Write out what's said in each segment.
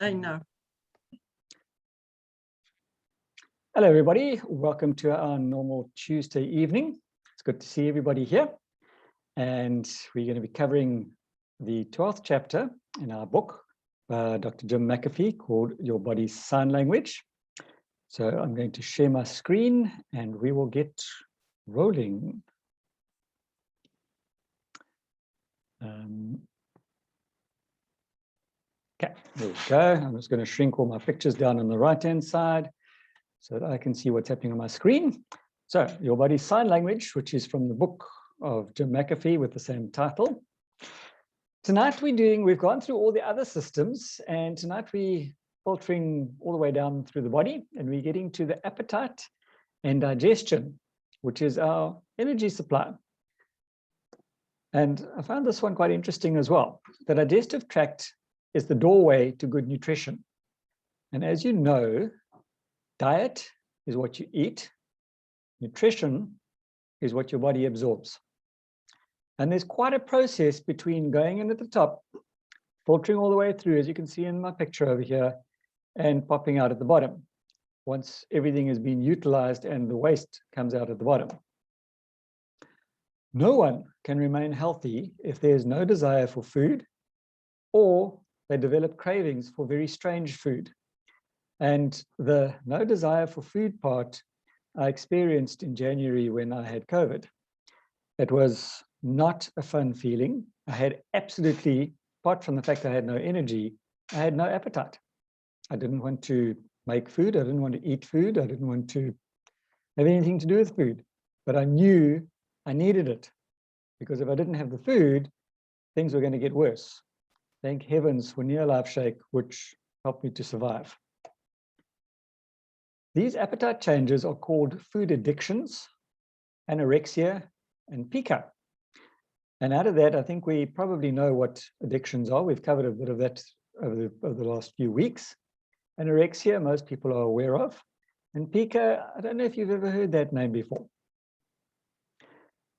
I know. Hello, everybody. Welcome to our normal Tuesday evening. It's good to see everybody here. And we're going to be covering the 12th chapter in our book by Dr. Jim McAfee called Your Body's Sign Language. So I'm going to share my screen and we will get rolling. Okay, there we go. I'm just going to shrink all my pictures down on the right-hand side so that I can see what's happening on my screen. So, Your Body's Sign Language, which is from the book of Jim McAfee with the same title. Tonight we've gone through all the other systems, and tonight we're filtering all the way down through the body, and we're getting to the appetite and digestion, which is our energy supply. And I found this one quite interesting as well. The digestive tract is the doorway to good nutrition. And as you know, diet is what you eat. Nutrition is what your body absorbs. And there's quite a process between going in at the top, filtering all the way through, as you can see in my picture over here, and popping out at the bottom, once everything has been utilized and the waste comes out at the bottom. No one can remain healthy if there's no desire for food, or they develop cravings for very strange food. And the no desire for food part I experienced in January when I had COVID. It was not a fun feeling. I had absolutely, apart from the fact I had no energy, I had no appetite. I didn't want to make food. I didn't want to eat food. I didn't want to have anything to do with food. But I knew I needed it, because if I didn't have the food, things were going to get worse. Thank heavens for Near Life Shake, which helped me to survive. These appetite changes are called food addictions, anorexia, and pica. And out of that, I think we probably know what addictions are. We've covered a bit of that over the last few weeks. Anorexia, most people are aware of. And pica, I don't know if you've ever heard that name before.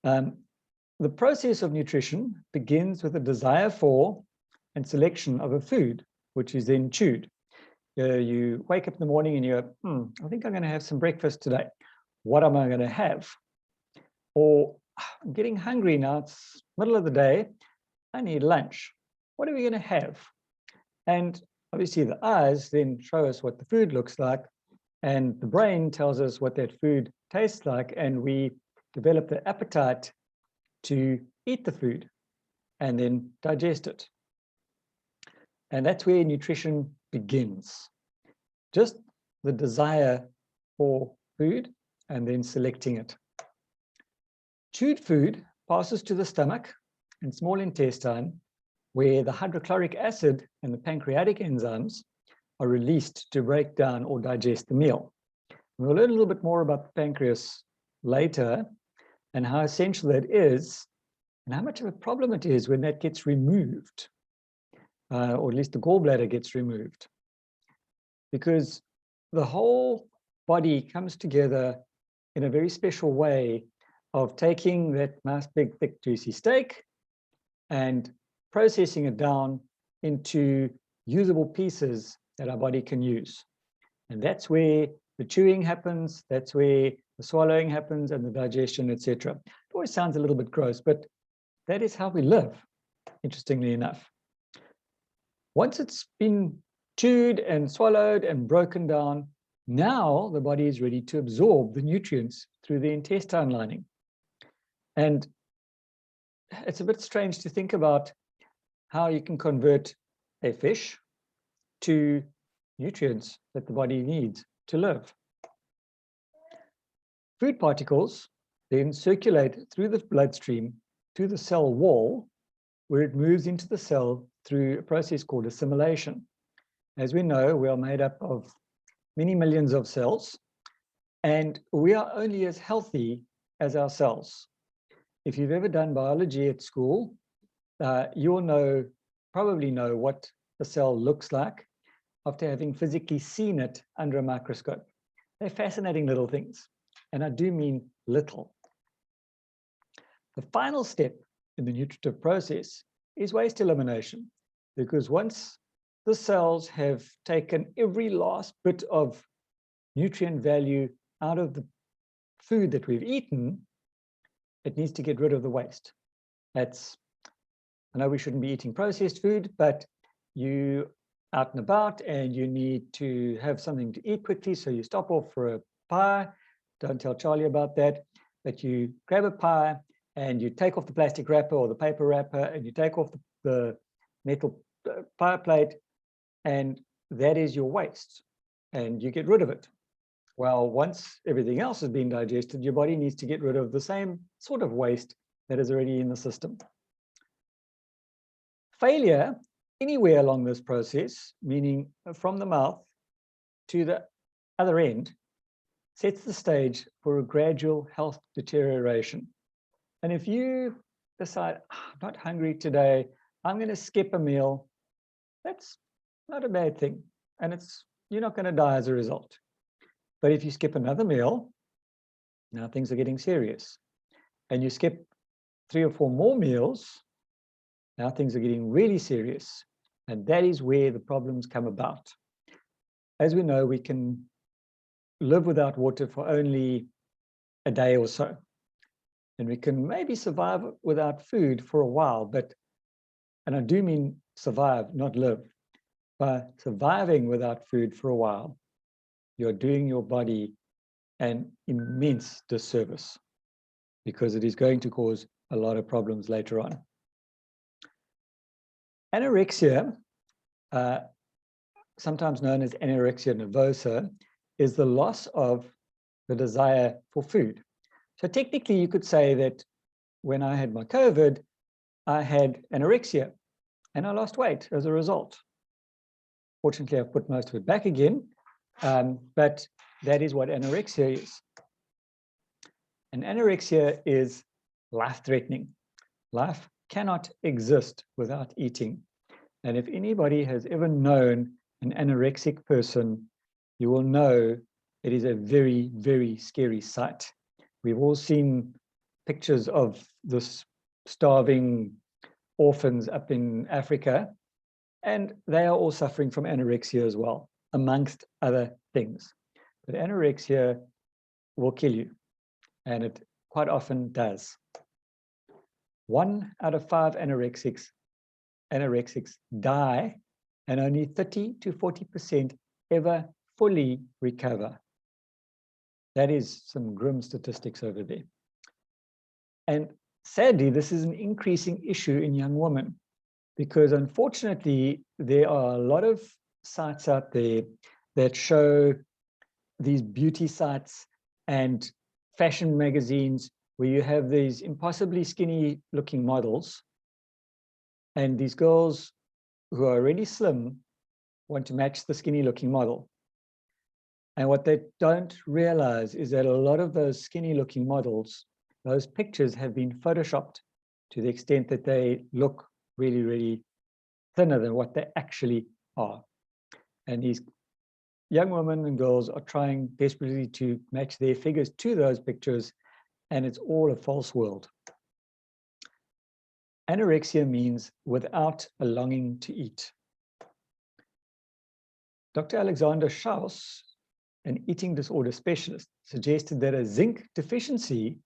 The process of nutrition begins with a desire for and selection of a food, which is then chewed. You wake up in the morning and you're, I think I'm going to have some breakfast today. What am I going to have? Or I'm getting hungry now, it's middle of the day, I need lunch. What are we going to have? And obviously the eyes then show us what the food looks like, and the brain tells us what that food tastes like, and we develop the appetite to eat the food and then digest it. And that's where nutrition begins. Just the desire for food and then selecting it. Chewed food passes to the stomach and small intestine, where the hydrochloric acid and the pancreatic enzymes are released to break down or digest the meal. We'll learn a little bit more about the pancreas later and how essential that is and how much of a problem it is when that gets removed. Or at least the gallbladder gets removed, because the whole body comes together in a very special way of taking that nice big thick juicy steak and processing it down into usable pieces that our body can use. And that's where the chewing happens, that's where the swallowing happens, and the digestion, etc. It always sounds a little bit gross, but that is how we live, interestingly enough. Once it's been chewed and swallowed and broken down, now the body is ready to absorb the nutrients through the intestine lining. And it's a bit strange to think about how you can convert a fish to nutrients that the body needs to live. Food particles then circulate through the bloodstream to the cell wall, where it moves into the cell through a process called assimilation. As we know, we are made up of many millions of cells, and we are only as healthy as our cells. If you've ever done biology at school, you'll probably know what a cell looks like after having physically seen it under a microscope. They're fascinating little things, and I do mean little. The final step in the nutritive process is waste elimination, because once the cells have taken every last bit of nutrient value out of the food that we've eaten, it needs to get rid of the waste. I know we shouldn't be eating processed food, but you out and about and you need to have something to eat quickly, so you stop off for a pie. Don't tell Charlie about that, but you grab a pie and you take off the plastic wrapper or the paper wrapper and you take off the metal pie plate, and that is your waste, and you get rid of it. Well, once everything else has been digested, your body needs to get rid of the same sort of waste that is already in the system. Failure anywhere along this process, meaning from the mouth to the other end, sets the stage for a gradual health deterioration. And if you decide, I'm not hungry today, I'm going to skip a meal, that's not a bad thing. And you're not going to die as a result. But if you skip another meal, now things are getting serious. And you skip 3 or 4 more meals, now things are getting really serious. And that is where the problems come about. As we know, we can live without water for only a day or so. And we can maybe survive without food for a while, and I do mean survive, not live. By surviving without food for a while, you're doing your body an immense disservice because it is going to cause a lot of problems later on. Anorexia, sometimes known as anorexia nervosa, is the loss of the desire for food. So technically, you could say that when I had my COVID, I had anorexia and I lost weight as a result. Fortunately, I've put most of it back again, but that is what anorexia is. And anorexia is life-threatening. Life cannot exist without eating. And if anybody has ever known an anorexic person, you will know it is a very, very scary sight. We've all seen pictures of this starving orphans up in Africa, and they are all suffering from anorexia as well, amongst other things. But anorexia will kill you, and it quite often does. 1 out of 5 anorexics die, and only 30 to 40% ever fully recover. That is some grim statistics over there. And sadly, this is an increasing issue in young women because unfortunately, there are a lot of sites out there that show these beauty sites and fashion magazines where you have these impossibly skinny looking models, and these girls who are already slim want to match the skinny looking model. And what they don't realize is that a lot of those skinny looking models, those pictures have been photoshopped to the extent that they look really, really thinner than what they actually are. And these young women and girls are trying desperately to match their figures to those pictures, and it's all a false world. Anorexia means without a longing to eat. Dr. Alexander Schaus, an eating disorder specialist, suggested that a zinc deficiency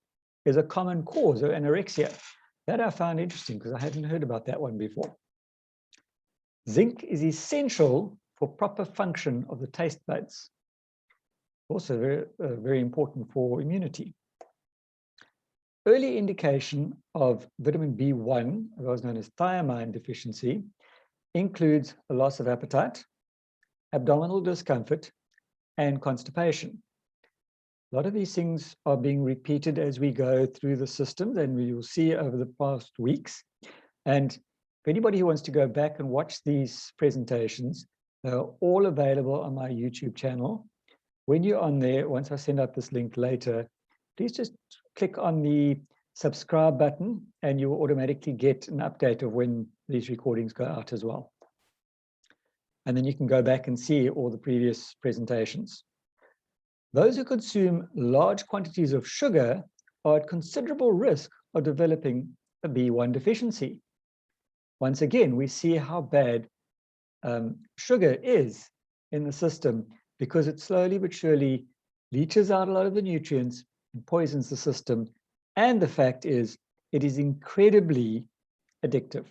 is a common cause of anorexia. That I found interesting because I hadn't heard about that one before. Zinc is essential for proper function of the taste buds. Also very important for immunity. Early indication of vitamin B1, otherwise known as thiamine deficiency, includes a loss of appetite, abdominal discomfort, and constipation. A lot of these things are being repeated as we go through the systems, and we will see over the past weeks. And if anybody who wants to go back and watch these presentations, they're all available on my YouTube channel. When you're on there, once I send out this link later, please just click on the subscribe button and you will automatically get an update of when these recordings go out as well. And then you can go back and see all the previous presentations. Those who consume large quantities of sugar are at considerable risk of developing a B1 deficiency. Once again, we see how bad sugar is in the system, because it slowly but surely leaches out a lot of the nutrients and poisons the system. And the fact is, it is incredibly addictive.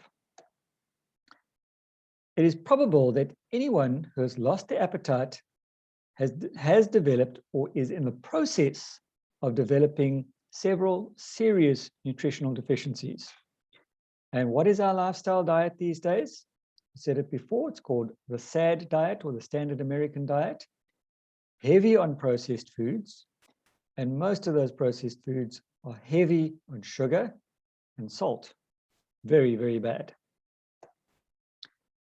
It is probable that anyone who has lost their appetite has developed or is in the process of developing several serious nutritional deficiencies. And what is our lifestyle diet these days? I said it before, it's called the SAD diet, or the Standard American Diet. Heavy on processed foods, and most of those processed foods are heavy on sugar and salt. Very, very bad.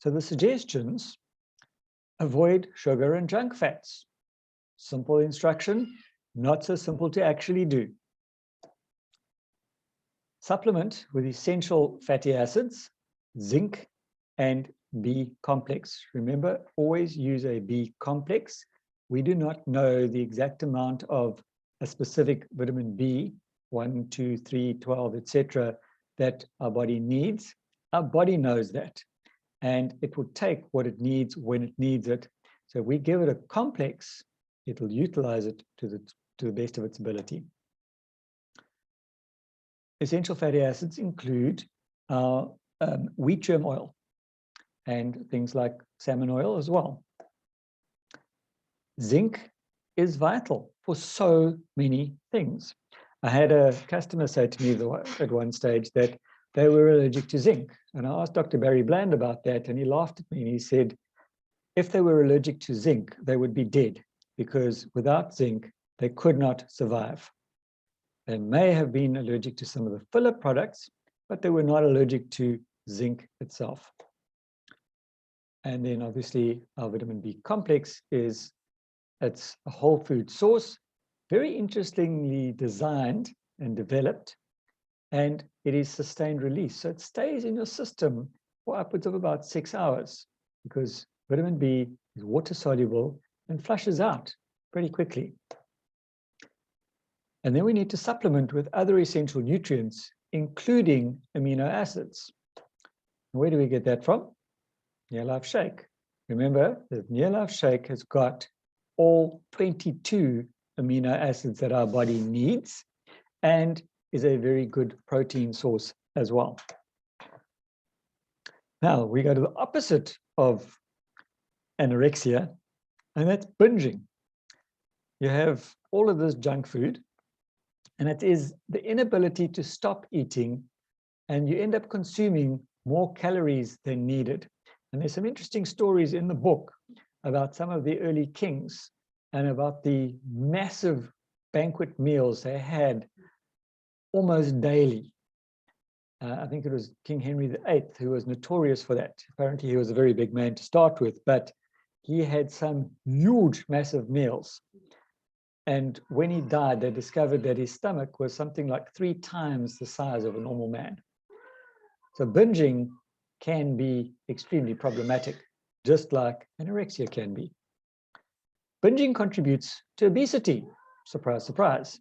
So the suggestions: avoid sugar and junk fats. Simple instruction, not so simple to actually do. Supplement with essential fatty acids, zinc, and B complex. Remember, always use a B complex. We do not know the exact amount of a specific vitamin B, 1, 2, 3, 12, etc., that our body needs. Our body knows that, and it will take what it needs when it needs it. So if we give it a complex, it will utilize it to the best of its ability. Essential fatty acids include our wheat germ oil and things like salmon oil as well. Zinc is vital for so many things. I had a customer say to me at one stage that they were allergic to zinc. And I asked Dr. Barry Bland about that, and he laughed at me and he said, if they were allergic to zinc, they would be dead, because without zinc, they could not survive. They may have been allergic to some of the filler products, but they were not allergic to zinc itself. And then obviously our vitamin B complex it's a whole food source, very interestingly designed and developed, and it is sustained release. So it stays in your system for upwards of about 6 hours, because vitamin B is water soluble and flushes out pretty quickly. And then we need to supplement with other essential nutrients, including amino acids. Where do we get that from? Near-Life Shake. Remember that Near-Life Shake has got all 22 amino acids that our body needs, and is a very good protein source as well. Now we go to the opposite of anorexia, and that's binging. You have all of this junk food, and it is the inability to stop eating, and you end up consuming more calories than needed. And there's some interesting stories in the book about some of the early kings and about the massive banquet meals they had almost daily. I think it was King Henry VIII who was notorious for that. Apparently he was a very big man to start with, but he had some huge, massive meals. And when he died, they discovered that his stomach was something like 3 times the size of a normal man. So binging can be extremely problematic, just like anorexia can be. Binging contributes to obesity, surprise, surprise,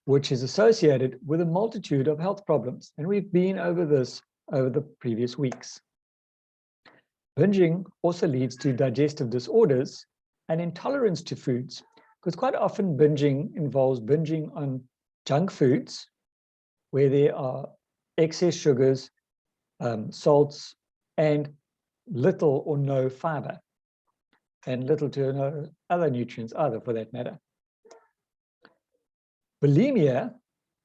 which is associated with a multitude of health problems. And we've been over this over the previous weeks. Binging also leads to digestive disorders and intolerance to foods, because quite often binging involves binging on junk foods where there are excess sugars, salts, and little or no fiber, and little to no other nutrients either, for that matter. Bulimia,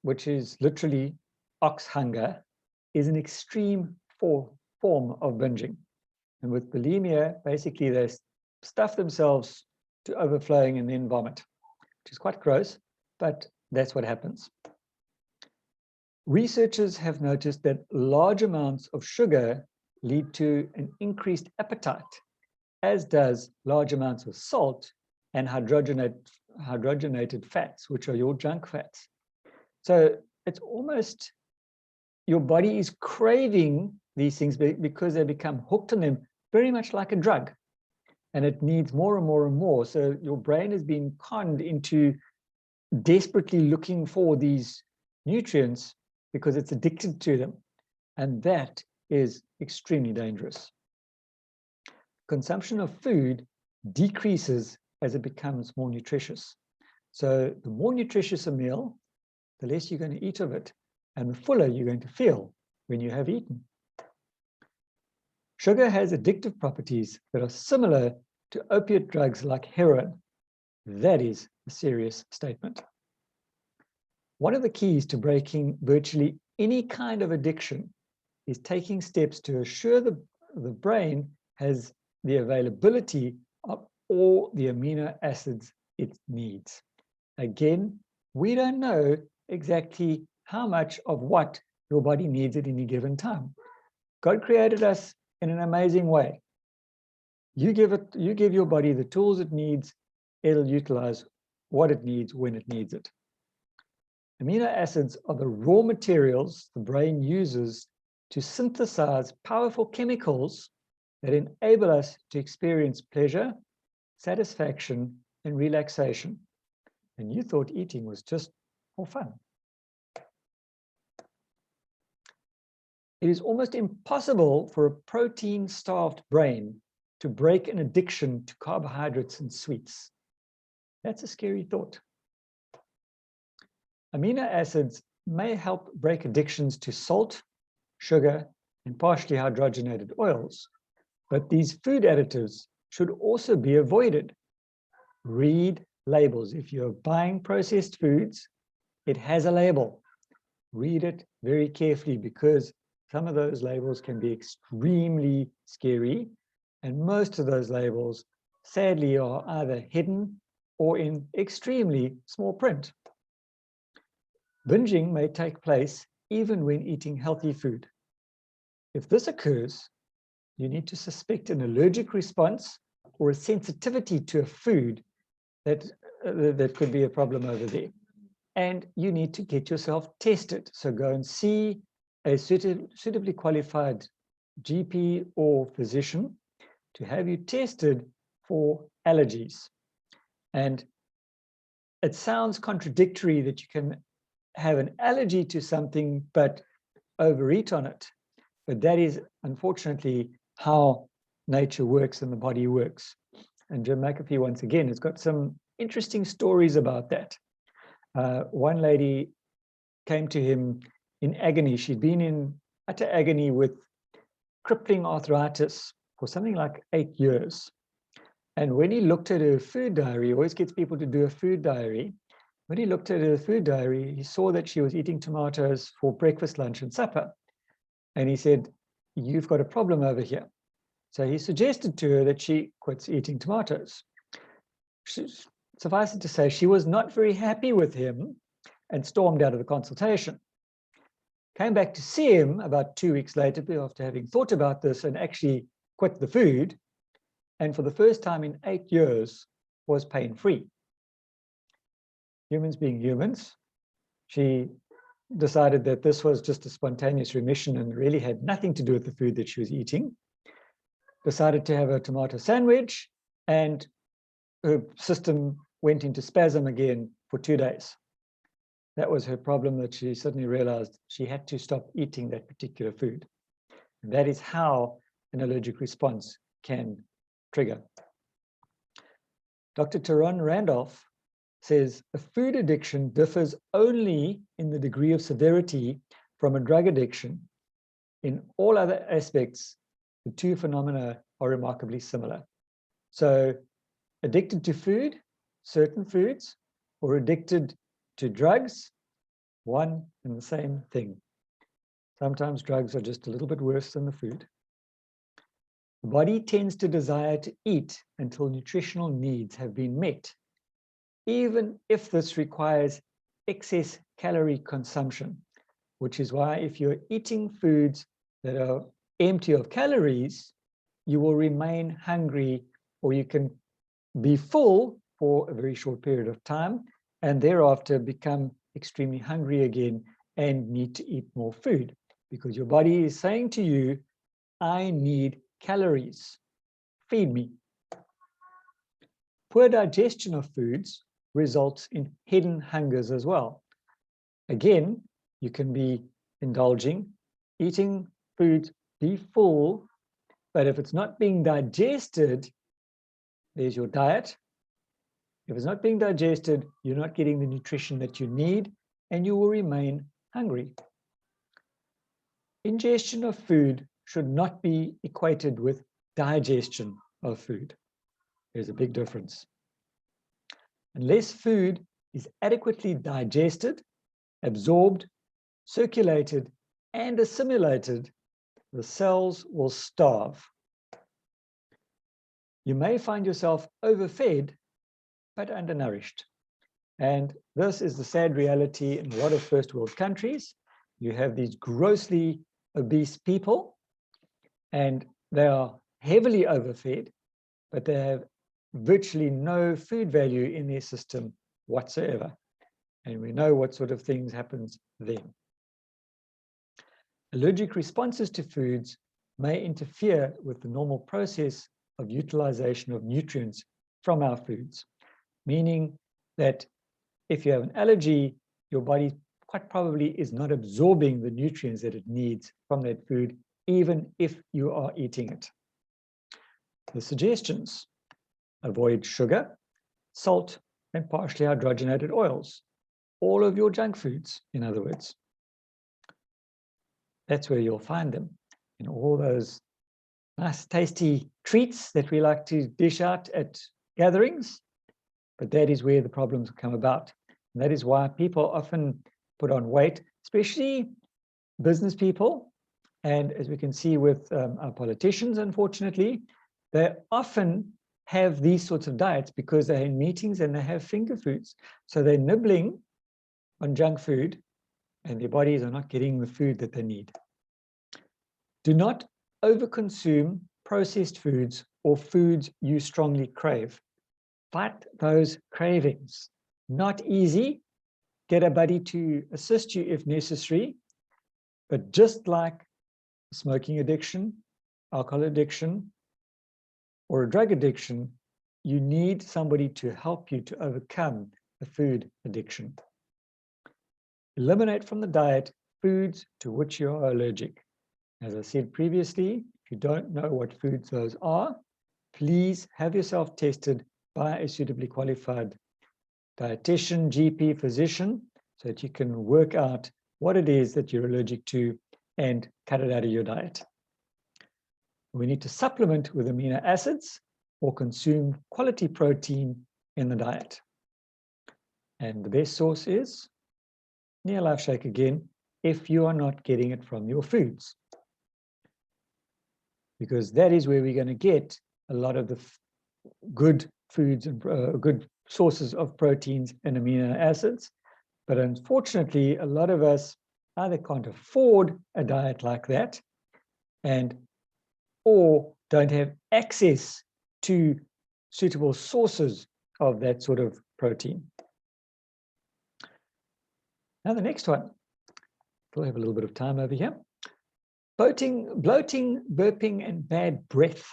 which is literally ox hunger, is an extreme form of binging. And with bulimia, basically they stuff themselves to overflowing and then vomit, which is quite gross, but that's what happens. Researchers have noticed that large amounts of sugar lead to an increased appetite, as does large amounts of salt and hydrogenated fats, which are your junk fats. So it's almost your body is craving these things because they become hooked on them, very much like a drug. And it needs more and more and more. So your brain has been conned into desperately looking for these nutrients because it's addicted to them. And that is extremely dangerous. consumption of food decreases as it becomes more nutritious. So the more nutritious a meal, the less you're going to eat of it, and the fuller you're going to feel when you have eaten. Sugar has addictive properties that are similar to opiate drugs like heroin. That is a serious statement. One of the keys to breaking virtually any kind of addiction is taking steps to assure the brain has the availability of all the amino acids it needs. Again, we don't know exactly how much of what your body needs at any given time. God created us in an amazing way. You give your body the tools it needs, it'll utilize what it needs when it needs it. Amino acids are the raw materials the brain uses to synthesize powerful chemicals that enable us to experience pleasure, satisfaction, and relaxation. And you thought eating was just for fun. It is almost impossible for a protein-starved brain to break an addiction to carbohydrates and sweets. That's a scary thought. Amino acids may help break addictions to salt, sugar, and partially hydrogenated oils, but these food additives should also be avoided. Read labels. If you're buying processed foods, it has a label. Read it very carefully because some of those labels can be extremely scary, and most of those labels, sadly, are either hidden or in extremely small print. Binging may take place even when eating healthy food. If this occurs, you need to suspect an allergic response or a sensitivity to a food that could be a problem over there. And you need to get yourself tested. So go and see a suitably qualified GP or physician to have you tested for allergies. And it sounds contradictory that you can have an allergy to something but overeat on it. But that is unfortunately how nature works and the body works. And Jim McAfee, once again, has got some interesting stories about that. One lady came to him in agony. She'd been in utter agony with crippling arthritis for something like 8 years. And when he looked at her food diary, he always gets people to do a food diary. When he looked at her food diary, he saw that she was eating tomatoes for breakfast, lunch, and supper. And he said, "You've got a problem over here." So he suggested to her that she quits eating tomatoes. Suffice it to say, she was not very happy with him and stormed out of the consultation. Came back to see him about 2 weeks later after having thought about this and actually quit the food. And for the first time in 8 years was pain-free. Humans being humans, she decided that this was just a spontaneous remission and really had nothing to do with the food that she was eating. Decided to have a tomato sandwich, and her system went into spasm again for 2 days. That was her problem, that she suddenly realized she had to stop eating that particular food. And that is how an allergic response can trigger. Dr. Tyrone Randolph says a food addiction differs only in the degree of severity from a drug addiction. In all other aspects, the two phenomena are remarkably similar. So addicted to food, certain foods, or addicted to drugs, one and the same thing. Sometimes drugs are just a little bit worse than the food. The body tends to desire to eat until nutritional needs have been met, even if this requires excess calorie consumption, which is why if you're eating foods that are empty of calories, you will remain hungry, or you can be full for a very short period of time and thereafter become extremely hungry again and need to eat more food, because your body is saying to you, I need calories, feed me. Poor digestion of foods results in hidden hungers as well. Again, you can be indulging, eating food, be full, But if it's not being digested, there's your diet. If it's not being digested, you're not getting the nutrition that you need, and you will remain hungry. Ingestion of food should not be equated with digestion of food. There's a big difference. Unless food is adequately digested, absorbed, circulated, and assimilated, the cells will starve. You may find yourself overfed, but undernourished. And this is the sad reality in a lot of first world countries. You have these grossly obese people, and they are heavily overfed, but they have virtually no food value in their system whatsoever. And we know what sort of things happens then. Allergic responses to foods may interfere with the normal process of utilization of nutrients from our foods, meaning that if you have an allergy, your body quite probably is not absorbing the nutrients that it needs from that food, even if you are eating it. The suggestions: avoid sugar, salt, and partially hydrogenated oils. All of your junk foods, in other words. That's where you'll find them, in all those nice, tasty treats that we like to dish out at gatherings. But that is where the problems come about. And that is why people often put on weight, especially business people. And as we can see with our politicians, unfortunately, they often have these sorts of diets because they're in meetings and they have finger foods. So they're nibbling on junk food and their bodies are not getting the food that they need. Do not overconsume processed foods or foods you strongly crave. Fight those cravings. Not easy. Get a buddy to assist you if necessary. But just like smoking addiction, alcohol addiction, or a drug addiction, you need somebody to help you to overcome the food addiction. Eliminate from the diet foods to which you are allergic. As I said previously, if you don't know what foods those are, please have yourself tested by a suitably qualified dietitian, GP, physician, so that you can work out what it is that you're allergic to and cut it out of your diet. We need to supplement with amino acids or consume quality protein in the diet. And the best source is Near Life Shake again, if you are not getting it from your foods. Because that is where we're going to get a lot of the good foods and good sources of proteins and amino acids. But unfortunately, a lot of us either can't afford a diet like that or don't have access to suitable sources of that sort of protein. Now the next one, we'll have a little bit of time over here. Bloating, burping, and bad breath.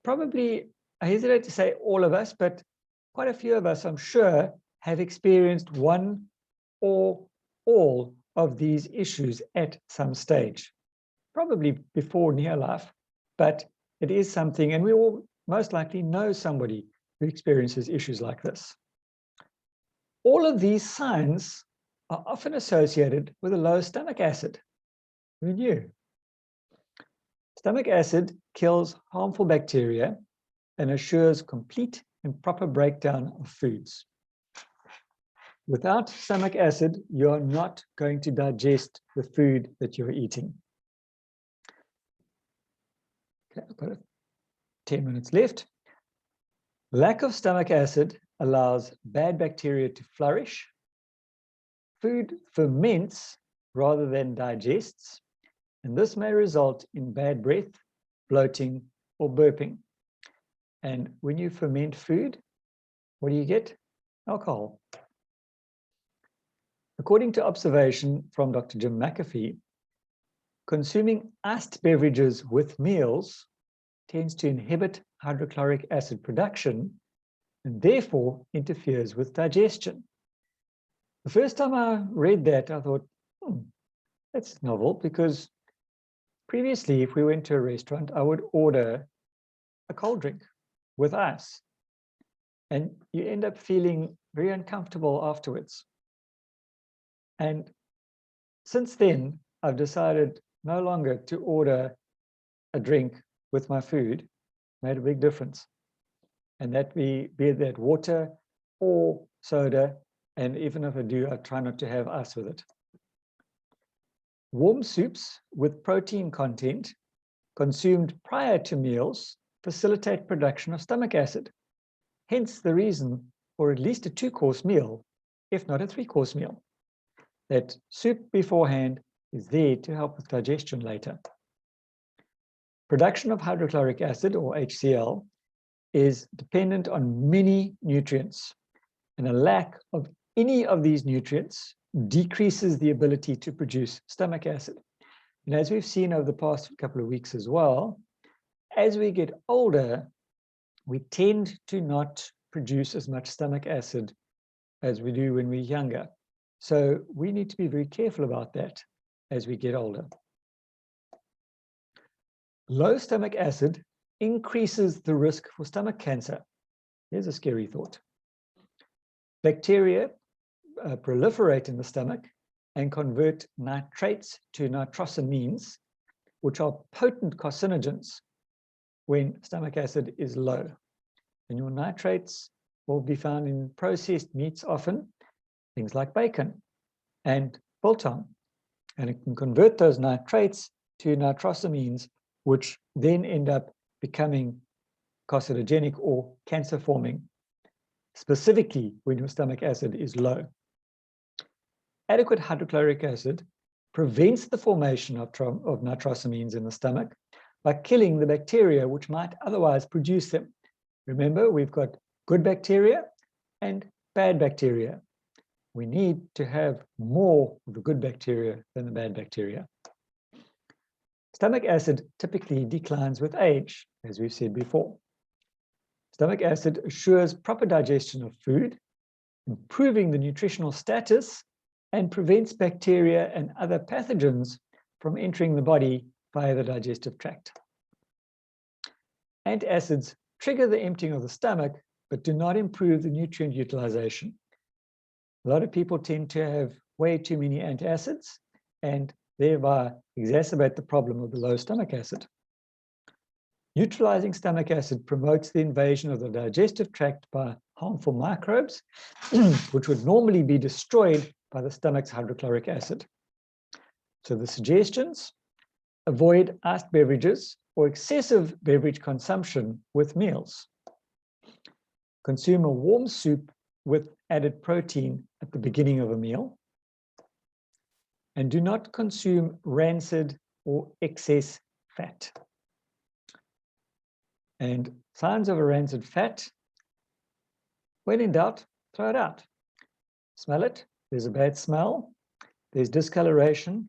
Probably, I hesitate to say all of us, but quite a few of us, I'm sure, have experienced one or all of these issues at some stage. Probably before near life, but it is something, and we all most likely know somebody who experiences issues like this. All of these signs are often associated with a low stomach acid. Who knew? Stomach acid kills harmful bacteria and assures complete and proper breakdown of foods. Without stomach acid, you're not going to digest the food that you're eating. Okay, I've got 10 minutes left. Lack of stomach acid allows bad bacteria to flourish. Food ferments rather than digests, and this may result in bad breath, bloating, or burping. And when you ferment food, what do you get? Alcohol. According to observation from Dr. Jim McAfee, consuming iced beverages with meals tends to inhibit hydrochloric acid production and therefore interferes with digestion. The first time I read that, I thought, that's novel, because Previously, if we went to a restaurant, I would order a cold drink with ice, and you end up feeling very uncomfortable afterwards. And since then, I've decided no longer to order a drink with my food. Made a big difference. And that be that water or soda, and even if I do, I try not to have ice with it. Warm soups with protein content consumed prior to meals facilitate production of stomach acid. Hence the reason for at least a 2-course meal, if not a 3-course meal. That soup beforehand is there to help with digestion later. Production of hydrochloric acid, or HCl, is dependent on many nutrients, and a lack of any of these nutrients decreases the ability to produce stomach acid. And as we've seen over the past couple of weeks as well, as we get older, we tend to not produce as much stomach acid as we do when we're younger. So we need to be very careful about that as we get older. Low stomach acid increases the risk for stomach cancer. Here's a scary thought. Bacteria proliferate in the stomach and convert nitrates to nitrosamines, which are potent carcinogens when stomach acid is low. And your nitrates will be found in processed meats often, things like bacon and biltong. And it can convert those nitrates to nitrosamines, which then end up becoming carcinogenic or cancer-forming, specifically when your stomach acid is low. Adequate hydrochloric acid prevents the formation of nitrosamines in the stomach by killing the bacteria which might otherwise produce them. Remember, we've got good bacteria and bad bacteria. We need to have more of the good bacteria than the bad bacteria. Stomach acid typically declines with age, as we've said before. Stomach acid assures proper digestion of food, improving the nutritional status, and prevents bacteria and other pathogens from entering the body via the digestive tract. Antacids trigger the emptying of the stomach, but do not improve the nutrient utilization. A lot of people tend to have way too many antacids and thereby exacerbate the problem of the low stomach acid. Neutralizing stomach acid promotes the invasion of the digestive tract by harmful microbes, which would normally be destroyed by the stomach's hydrochloric acid. So the suggestions: avoid iced beverages or excessive beverage consumption with meals. Consume a warm soup with added protein at the beginning of a meal. And do not consume rancid or excess fat. And signs of a rancid fat: when in doubt, throw it out. Smell it, there's a bad smell, there's discoloration,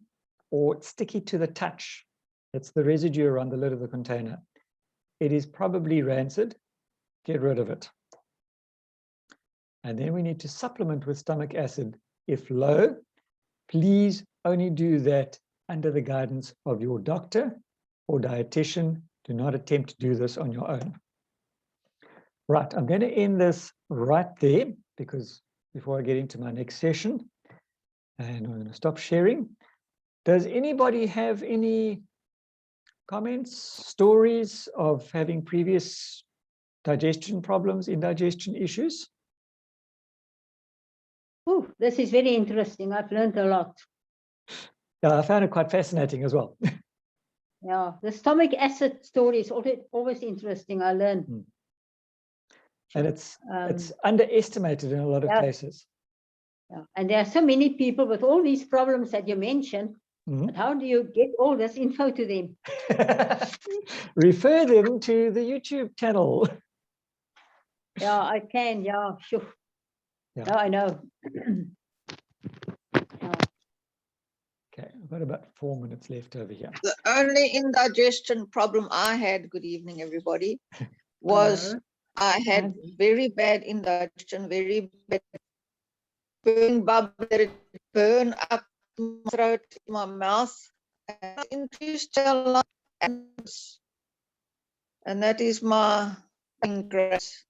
or it's sticky to the touch. That's the residue around the lid of the container. It is probably rancid. Get rid of it. And then we need to supplement with stomach acid if low. Please only do that under the guidance of your doctor or dietitian. Do not attempt to do this on your own. Right, I'm going to end this right there, because before I get into my next session, and I'm going to stop sharing. Does anybody have any comments, stories of having previous digestion problems, indigestion issues? Oh, this is very interesting. I've learned a lot. Yeah, I found it quite fascinating as well. Yeah, the stomach acid story is always interesting. I learn. And it's underestimated in a lot of cases. Yeah. And there are so many people with all these problems that you mentioned. But how do you get all this info to them? Refer them to the YouTube channel. Yeah, I can. Yeah, sure. Yeah, I know. Okay, I've got about 4 minutes left over here. The only indigestion problem I had, good evening, everybody, was I had very bad indigestion, very bad burn up my throat, my mouth. increased your life, and that is my grace.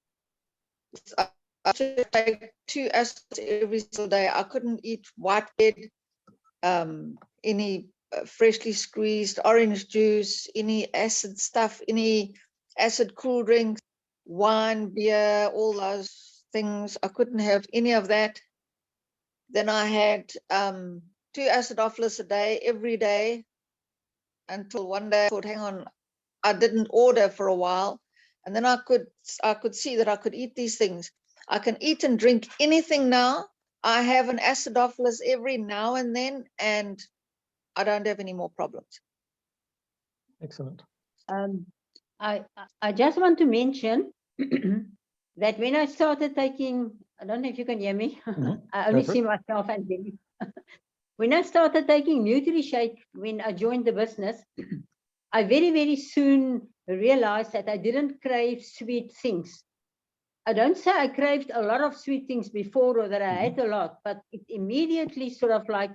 I should take 2 acids every single day. I couldn't eat white bread, any freshly squeezed orange juice, any acid stuff, any acid cool drinks, wine, beer, all those things. I couldn't have any of that. Then I had 2 acidophilus a day, every day, until one day I thought, hang on, I didn't order for a while. And then I could see that I could eat these things. I can eat and drink anything now. I have an acidophilus every now and then, and I don't have any more problems. Excellent. I just want to mention that when I started taking, I don't know if you can hear me. I only see myself and Billy. When I started taking NutriShake, when I joined the business, I very, very soon realized that I didn't crave sweet things. I don't say I craved a lot of sweet things before or that I ate a lot, but it immediately sort of like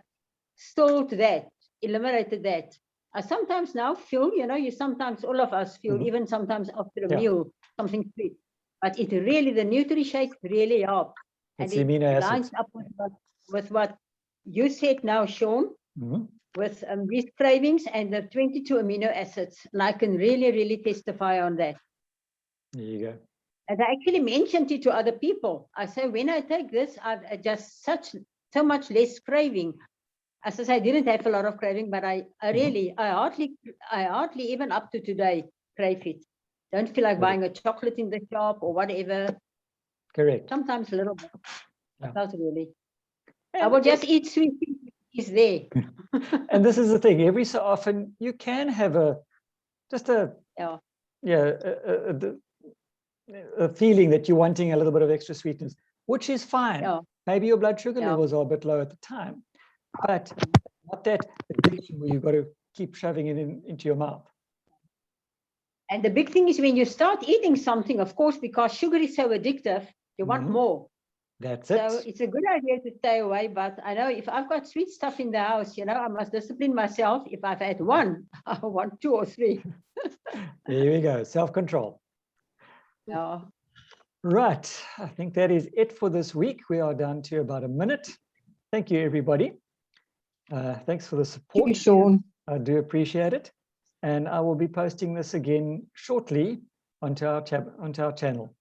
stalled that, eliminated that. I sometimes now feel, you sometimes, all of us feel, even sometimes after a meal, something sweet. But it really, the NutriShake really helped. It's and amino it acids. lines up with what you said now, Sean, with these cravings and the 22 amino acids. And I can really, really testify on that. There you go. And I actually mentioned it to other people. I say, when I take this, I've just so much less craving. As I say, I didn't have a lot of craving, but I hardly even up to today crave it. Don't feel like buying a chocolate in the shop or whatever. Correct. Sometimes a little bit. Not really. And I will just eat sweet things. Is there. And this is the thing. Every so often, you can have a feeling that you're wanting a little bit of extra sweetness, which is fine. Yeah. Maybe your blood sugar levels are a bit low at the time, but not that addiction where you've got to keep shoving it into your mouth. And the big thing is when you start eating something, of course, because sugar is so addictive, you want more. That's it. So it's a good idea to stay away. But I know if I've got sweet stuff in the house, I must discipline myself. If I've had one, I want 2 or 3. There we go. Self-control. Yeah. Right. I think that is it for this week. We are down to about a minute. Thank you, everybody. Thanks for the support. Thank you, Sean. I do appreciate it. And I will be posting this again shortly onto our channel.